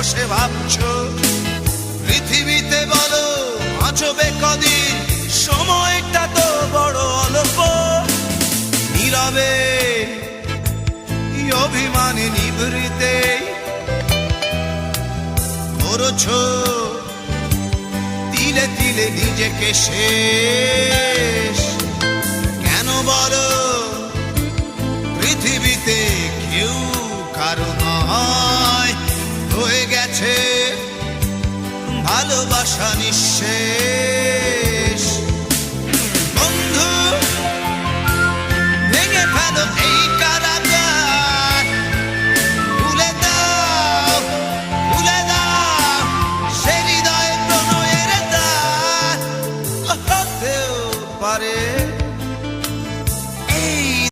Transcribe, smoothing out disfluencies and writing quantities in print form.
বসে ভাবছো পৃথিবীতে বলো বাঁচবে কদিন, সময়টা তো বড় অল্প। নীরবে অভিমানে নিভৃতে করছো তিলে তিলে নিজেকে শেষ। কেন বলো পৃথিবীতে কেউ কারো নয়, হয়ে গেছে ভালোবাসা নিঃশেষ।